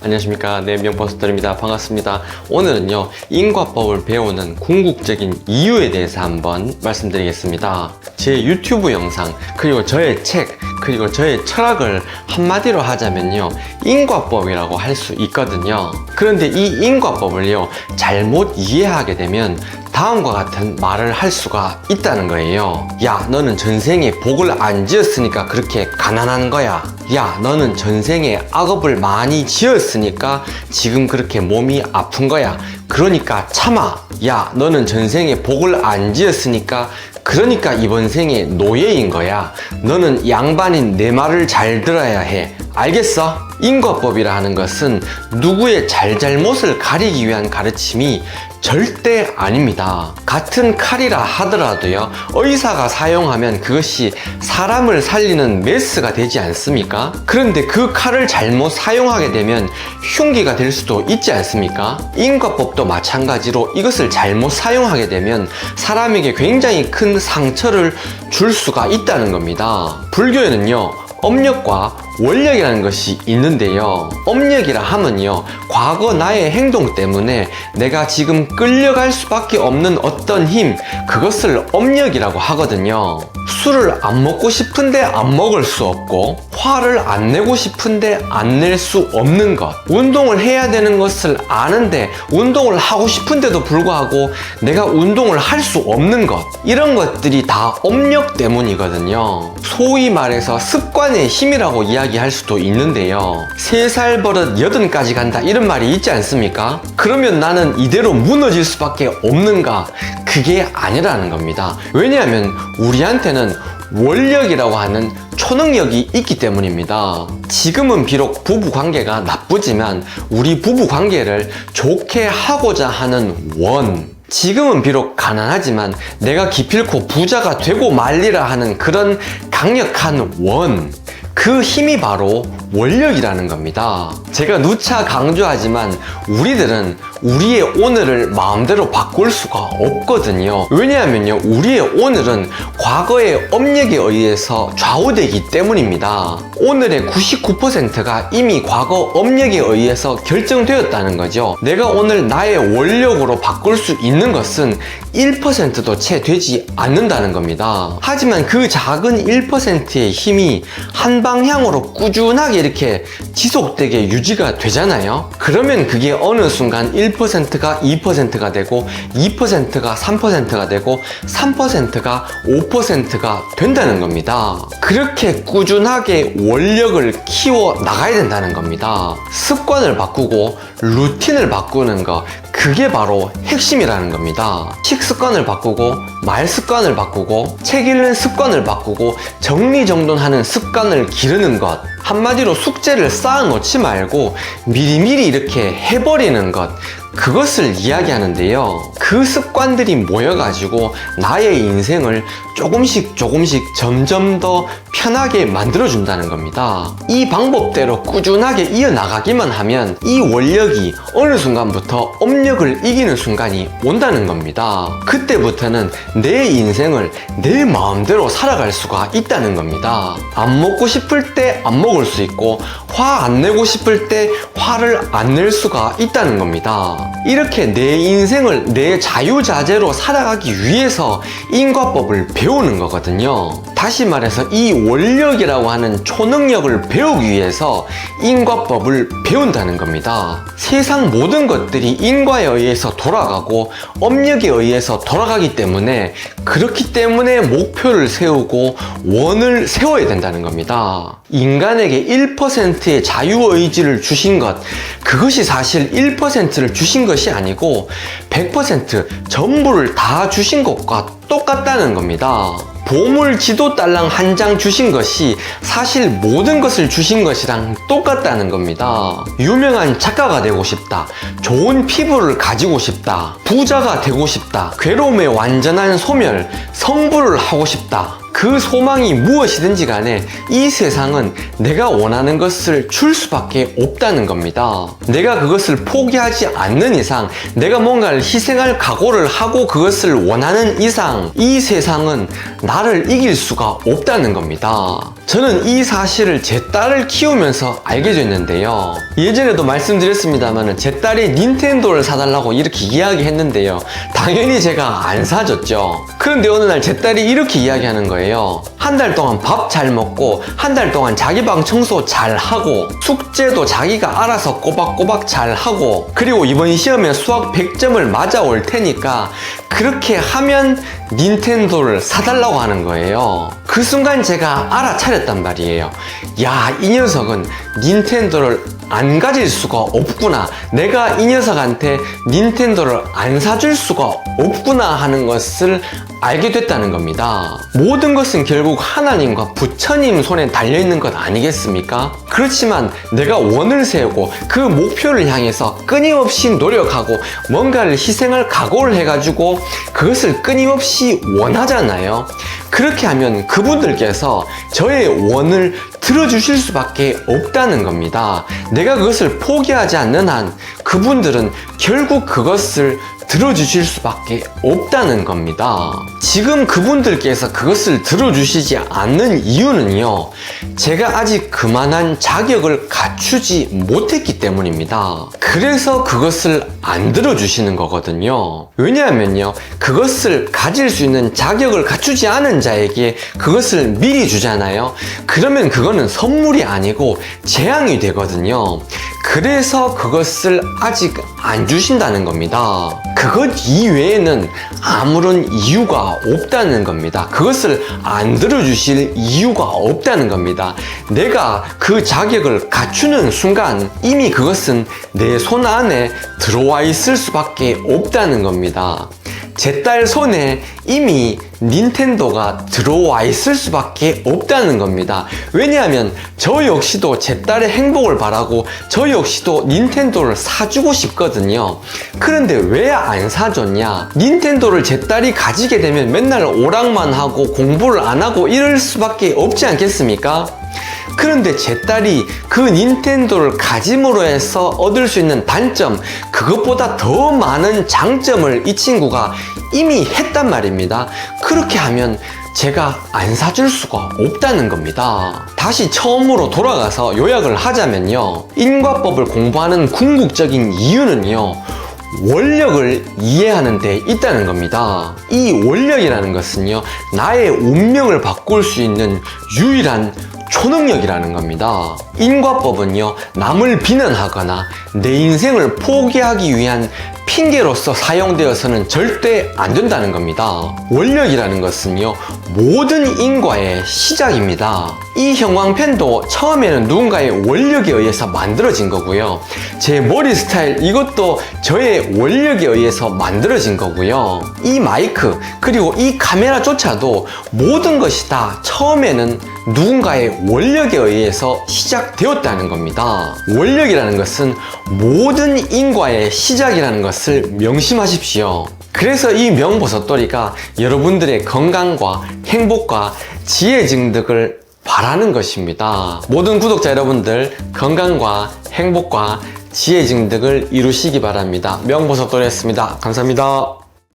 안녕하십니까. 네, 명버스터입니다. 반갑습니다. 오늘은요, 인과법을 배우는 궁극적인 이유에 대해서 한번 말씀드리겠습니다. 제 유튜브 영상, 그리고 저의 책, 그리고 저의 철학을 한마디로 하자면요, 인과법이라고 할 수 있거든요. 그런데 이 인과법을요, 잘못 이해하게 되면 다음과 같은 말을 할 수가 있다는 거예요. 야, 너는 전생에 복을 안 지었으니까 그렇게 가난한 거야. 야, 너는 전생에 악업을 많이 지었으니까 지금 그렇게 몸이 아픈 거야. 그러니까 참아. 야, 너는 전생에 복을 안 지었으니까 그러니까 이번 생에 노예인 거야. 너는 양반인 내 말을 잘 들어야 해. 알겠어? 인과법이라 하는 것은 누구의 잘잘못을 가리기 위한 가르침이 절대 아닙니다. 같은 칼이라 하더라도요, 의사가 사용하면 그것이 사람을 살리는 메스가 되지 않습니까? 그런데 그 칼을 잘못 사용하게 되면 흉기가 될 수도 있지 않습니까? 인과법도 마찬가지로 이것을 잘못 사용하게 되면 사람에게 굉장히 큰 상처를 줄 수가 있다는 겁니다. 불교에는요, 업력과 원력이라는 것이 있는데요, 업력이라 하면요, 과거 나의 행동 때문에 내가 지금 끌려갈 수밖에 없는 어떤 힘, 그것을 업력이라고 하거든요. 술을 안 먹고 싶은데 안 먹을 수 없고, 화를 안 내고 싶은데 안 낼 수 없는 것, 운동을 해야 되는 것을 아는데 운동을 하고 싶은데도 불구하고 내가 운동을 할 수 없는 것, 이런 것들이 다 업력 때문이거든요. 소위 말해서 습관의 힘이라고 이야기할 수도 있는데요, 3살 버릇 80까지 간다, 이런 말이 있지 않습니까? 그러면 나는 이대로 무너질 수밖에 없는가? 그게 아니라는 겁니다. 왜냐하면 우리한테는 원력이라고 하는 초능력이 있기 때문입니다. 지금은 비록 부부관계가 나쁘지만 우리 부부관계를 좋게 하고자 하는 원, 지금은 비록 가난하지만 내가 기필코 부자가 되고 말리라 하는 그런 강력한 원, 그 힘이 바로 원력이라는 겁니다. 제가 누차 강조하지만 우리들은 우리의 오늘을 마음대로 바꿀 수가 없거든요. 왜냐하면요, 우리의 오늘은 과거의 업력에 의해서 좌우되기 때문입니다. 오늘의 99%가 이미 과거 업력에 의해서 결정되었다는 거죠. 내가 오늘 나의 원력으로 바꿀 수 있는 것은 1%도 채 되지 않는다는 겁니다. 하지만 그 작은 1%의 힘이 한 방향으로 꾸준하게 이렇게 지속되게 유지가 되잖아요. 그러면 그게 어느 순간 1%가 2%가 되고, 2%가 3%가 되고, 3%가 5%가 된다는 겁니다. 그렇게 꾸준하게 원력을 키워 나가야 된다는 겁니다. 습관을 바꾸고 루틴을 바꾸는 거, 그게 바로 핵심이라는 겁니다. 식습관을 바꾸고, 말 습관을 바꾸고, 책 읽는 습관을 바꾸고, 정리정돈하는 습관을 기르는 것, 한마디로 숙제를 쌓아 놓지 말고 미리미리 이렇게 해버리는 것, 그것을 이야기하는데요, 그 습관들이 모여가지고 나의 인생을 조금씩 점점 더 편하게 만들어준다는 겁니다. 이 방법대로 꾸준하게 이어나가기만 하면 이 원력이 어느 순간부터 업력을 이기는 순간이 온다는 겁니다. 그때부터는 내 인생을 내 마음대로 살아갈 수가 있다는 겁니다. 안 먹고 싶을 때 안 먹을 수 있고, 화 안 내고 싶을 때 화를 안 낼 수가 있다는 겁니다. 이렇게 내 인생을 내 자유자재로 살아가기 위해서 인과법을 배우는 거거든요. 다시 말해서 이 원력이라고 하는 초능력을 배우기 위해서 인과법을 배운다는 겁니다. 세상 모든 것들이 인과에 의해서 돌아가고 업력에 의해서 돌아가기 때문에, 그렇기 때문에 목표를 세우고 원을 세워야 된다는 겁니다. 인간에게 1%의 자유의지를 주신 것, 그것이 사실 1%를 주신 것이 아니고 100% 전부를 다 주신 것과 똑같다는 겁니다. 보물 지도달랑 한 장 주신 것이 사실 모든 것을 주신 것이랑 똑같다는 겁니다. 유명한 작가가 되고 싶다, 좋은 피부를 가지고 싶다, 부자가 되고 싶다, 괴로움의 완전한 소멸, 성불을 하고 싶다, 그 소망이 무엇이든지 간에 이 세상은 내가 원하는 것을 줄 수밖에 없다는 겁니다. 내가 그것을 포기하지 않는 이상, 내가 뭔가를 희생할 각오를 하고 그것을 원하는 이상 이 세상은 나를 이길 수가 없다는 겁니다. 저는 이 사실을 제 딸을 키우면서 알게 됐는데요. 예전에도 말씀드렸습니다만 제 딸이 닌텐도를 사달라고 이렇게 이야기했는데요. 당연히 제가 안 사줬죠. 그런데 어느 날 제 딸이 이렇게 이야기하는 거예요. 한 달 동안 밥 잘 먹고 한 달 동안 자기 방 청소 잘 하고 숙제도 자기가 알아서 꼬박꼬박 잘 하고 그리고 이번 시험에 수학 100점을 맞아올 테니까 그렇게 하면 닌텐도를 사달라고 하는 거예요. 그 순간 제가 알아차렸단 말이에요. 야, 이 녀석은 닌텐도를 안 가질 수가 없구나. 내가 이 녀석한테 닌텐도를 안 사줄 수가 없구나 하는 것을 알게 됐다는 겁니다. 모든 것은 결국 하나님과 부처님 손에 달려있는 것 아니겠습니까? 그렇지만 내가 원을 세우고 그 목표를 향해서 끊임없이 노력하고 뭔가를 희생할 각오를 해가지고 그것을 끊임없이 원하잖아요. 그렇게 하면 그분들께서 저의 원을 들어주실 수밖에 없다는 겁니다. 내가 그것을 포기하지 않는 한 그분들은 결국 그것을 들어주실 수밖에 없다는 겁니다. 지금 그분들께서 그것을 들어주시지 않는 이유는요, 제가 아직 그만한 자격을 갖추지 못했기 때문입니다. 그래서 그것을 안 들어주시는 거거든요. 왜냐하면요, 그것을 가질 수 있는 자격을 갖추지 않은 자에게 그것을 미리 주잖아요. 그러면 그거는 선물이 아니고 재앙이 되거든요. 그래서 그것을 아직 안 주신다는 겁니다. 그것 이외에는 아무런 이유가 없다는 겁니다. 그것을 안 들어주실 이유가 없다는 겁니다. 내가 그 자격을 갖추는 순간 이미 그것은 내 손 안에 들어와 있을 수밖에 없다는 겁니다. 제 딸 손에 이미 닌텐도가 들어와 있을 수밖에 없다는 겁니다. 왜냐하면 저 역시도 제 딸의 행복을 바라고 저 역시도 닌텐도를 사주고 싶거든요. 그런데 왜 안 사줬냐? 닌텐도를 제 딸이 가지게 되면 맨날 오락만 하고 공부를 안 하고 이럴 수밖에 없지 않겠습니까? 그런데 제 딸이 그 닌텐도를 가짐으로 해서 얻을 수 있는 단점, 그것보다 더 많은 장점을 이 친구가 이미 했단 말입니다. 그렇게 하면 제가 안 사줄 수가 없다는 겁니다. 다시 처음으로 돌아가서 요약을 하자면요, 인과법을 공부하는 궁극적인 이유는요, 원력을 이해하는 데 있다는 겁니다. 이 원력이라는 것은요, 나의 운명을 바꿀 수 있는 유일한 초능력이라는 겁니다. 인과법은요, 남을 비난하거나 내 인생을 포기하기 위한 핑계로서 사용되어서는 절대 안 된다는 겁니다. 원력이라는 것은요, 모든 인과의 시작입니다. 이 형광펜도 처음에는 누군가의 원력에 의해서 만들어진 거고요. 제 머리 스타일, 이것도 저의 원력에 의해서 만들어진 거고요. 이 마이크, 그리고 이 카메라조차도 모든 것이 다 처음에는 누군가의 원력에 의해서 시작되었다는 겁니다. 원력이라는 것은 모든 인과의 시작이라는 것을 명심하십시오. 그래서 이 명보석돌이가 여러분들의 건강과 행복과 지혜 증득을 바라는 것입니다. 모든 구독자 여러분들 건강과 행복과 지혜 증득을 이루시기 바랍니다. 명보석돌이었습니다. 감사합니다.